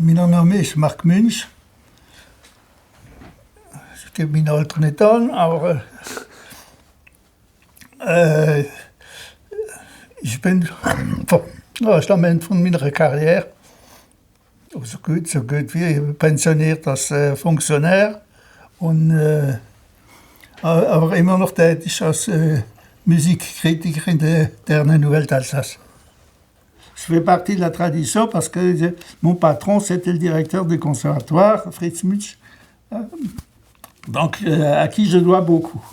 Mijn naam is Mark Munch. Ik heb mijn Alter nicht an, aber ich bin am Ende von meiner Karriere so gut wie pensioniert als Funktionär und aber immer noch tätig als Musikkritiker in der Nouvelle d'Alsace. Je fais partie de la tradition parce que mon patron, c'était le directeur du conservatoire, Fritz Munch, donc à qui je dois beaucoup.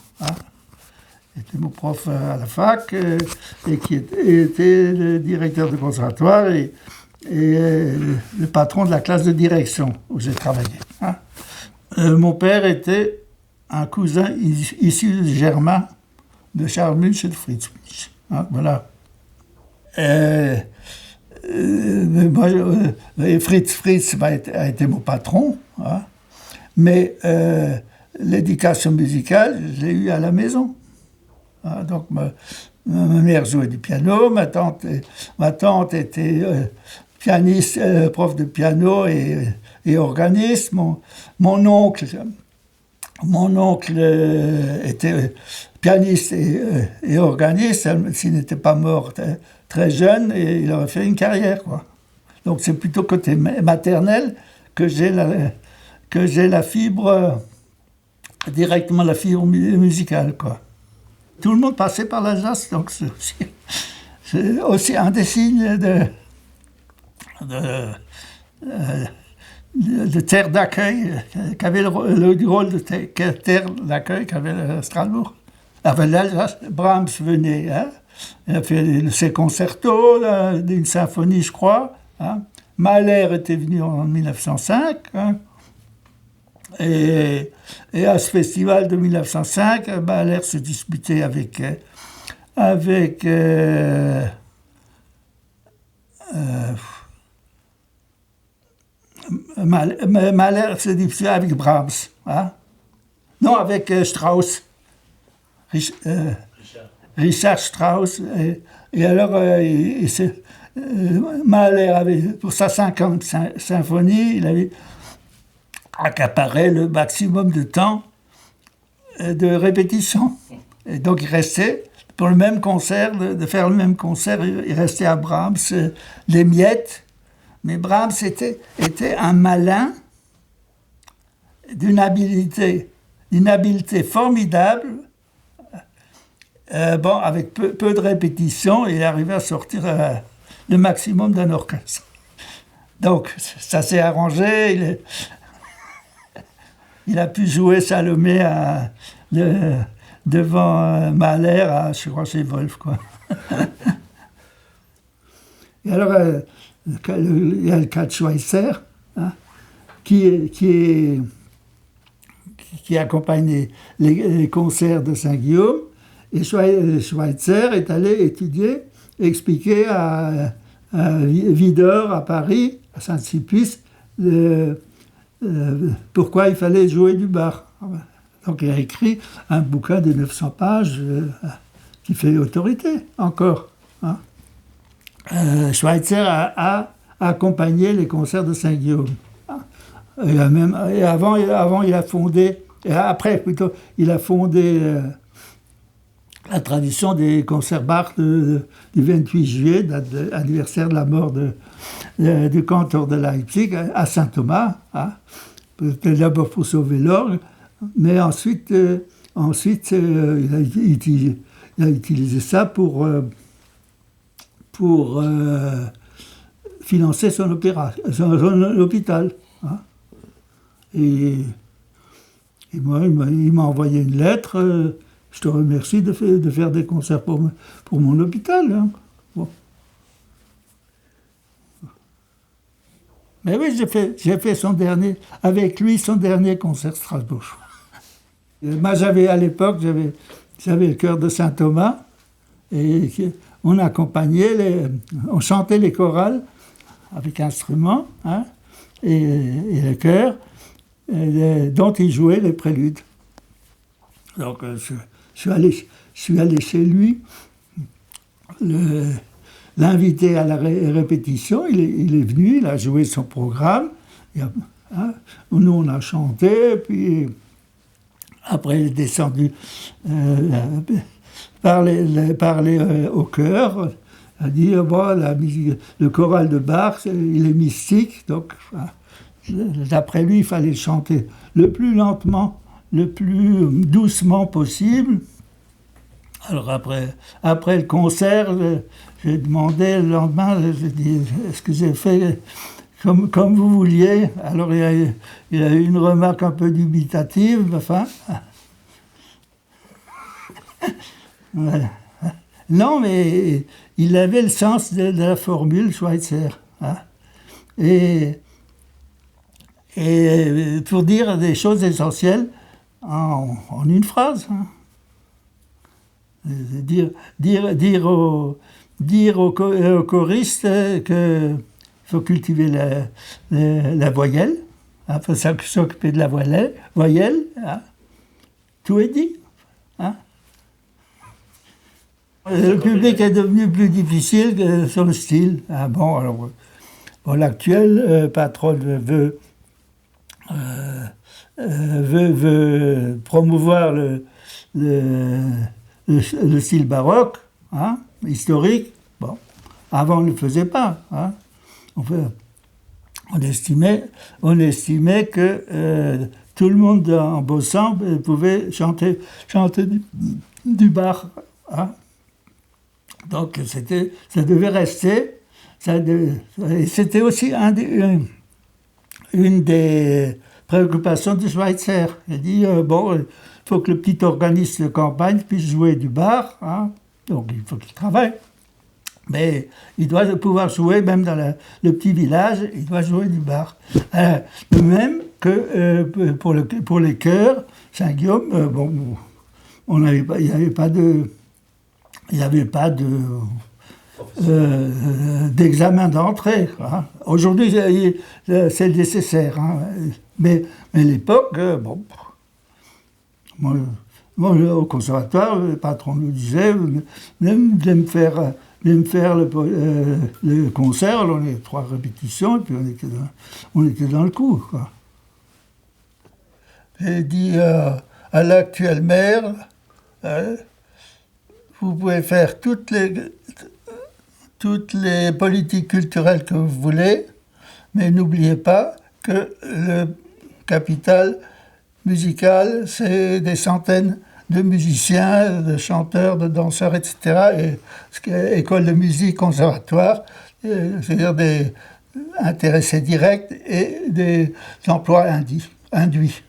Il était mon prof à la fac et qui était le directeur du conservatoire et le patron de la classe de direction où j'ai travaillé. Mon père était un cousin issu germain de Charles Munch et de Fritz Munch. Voilà. Fritz a été mon patron, mais l'éducation musicale, je l'ai eue à la maison. Donc ma mère jouait du piano, ma tante était pianiste, prof de piano et organiste. Mon oncle était pianiste et organiste, s'il n'était pas mort très jeune, et il aurait fait une carrière, quoi. Donc c'est plutôt côté maternel que j'ai la fibre, directement la fibre musicale, quoi. Tout le monde passait par l'Alsace, donc c'est aussi un des signes de terre d'accueil qu'avait le rôle de terre d'accueil qu'avait Strasbourg. Avec l'Alsace, Brahms venait, il a fait ses concertos d'une symphonie, je crois. Mahler était venu en 1905. Et à ce festival de 1905, Mahler se disputait avec Mahler se disputait avec Brahms. Non, avec Strauss. Richard Strauss. Et alors, Mahler avait, pour sa 50e symphonie, il avait accaparé le maximum de temps de répétition. Et donc il restait, pour le même concert, de faire le même concert, il restait à Brahms les miettes. Mais Brahms était un malin d'une habileté formidable. Avec peu de répétitions, il arrivait à sortir le maximum d'un orchestre. Donc ça s'est arrangé. Il a pu jouer Salomé devant Mahler, je crois que c'est Wolf, quoi. Et alors, il y a le cas de Schweitzer, qui accompagne les concerts de Saint-Guillaume. Et Schweitzer est allé étudier, expliquer à Widor, à Paris, à Saint-Sulpice, pourquoi il fallait jouer du Bach. Donc il a écrit un bouquin de 900 pages qui fait autorité encore. Schweitzer a accompagné les concerts de Saint-Guillaume. Et avant, il a fondé, et après plutôt, il a fondé la tradition des concerts Bach du 28 juillet, anniversaire de la mort du cantor de Leipzig, à Saint-Thomas, d'abord pour sauver l'orgue, mais ensuite il a utilisé ça pour financer son hôpital. Et moi, il m'a envoyé une lettre. Je te remercie de faire des concerts pour mon hôpital. Bon. Mais oui, j'ai fait avec lui son dernier concert Strasbourg. Moi, à l'époque, j'avais le chœur de Saint-Thomas et on accompagnait, on chantait les chorales avec instruments, et le chœur dont il jouait les préludes. Donc, je suis allé chez lui l'invité à la répétition, il est venu, il a joué son programme. Hein, nous, on a chanté, puis après, il est descendu parler au chœur, a dit bon, le choral de Bach, il est mystique, donc d'après lui, il fallait chanter le plus lentement, le plus doucement possible. Alors après le concert, j'ai demandé le lendemain, j'ai dit est-ce que j'ai fait comme vous vouliez? Alors il a eu une remarque un peu dubitative, enfin. Voilà. Non, mais il avait le sens de la formule Schweitzer. Hein. Et pour dire des choses essentielles en une phrase. Hein. Dire aux choristes qu'il faut cultiver la voyelle, il faut s'occuper de la voyelle. Hein. Tout est dit. Hein. Le public est devenu plus difficile que son style. Ah bon, alors, l'actuel patron veut promouvoir le style baroque, hein, historique. Bon, avant on ne le faisait pas. Hein. On estimait que tout le monde en bossant pouvait chanter du Bach. Hein. Donc ça devait rester. Et c'était aussi une des préoccupations de Schweitzer. Il dit bon, il faut que le petit organiste de campagne puisse jouer du Bach, hein, donc il faut qu'il travaille. Mais il doit pouvoir jouer, même dans le petit village, il doit jouer du Bach. De même que pour les chœurs, Saint-Guillaume, bon, il n'y avait pas d'examen d'entrée. Hein. Aujourd'hui, c'est nécessaire. Hein. Mais à l'époque, bon, moi, au conservatoire, le patron nous disait de me faire le concert. Alors on avait 3 répétitions, et puis on était dans le coup. Quoi. J'ai dit à l'actuel maire, vous pouvez faire toutes les politiques culturelles que vous voulez, mais n'oubliez pas que le capital musical, c'est des centaines de musiciens, de chanteurs, de danseurs, etc. Et ce qu'est école de musique, conservatoire, c'est-à-dire des intéressés directs et des emplois induits.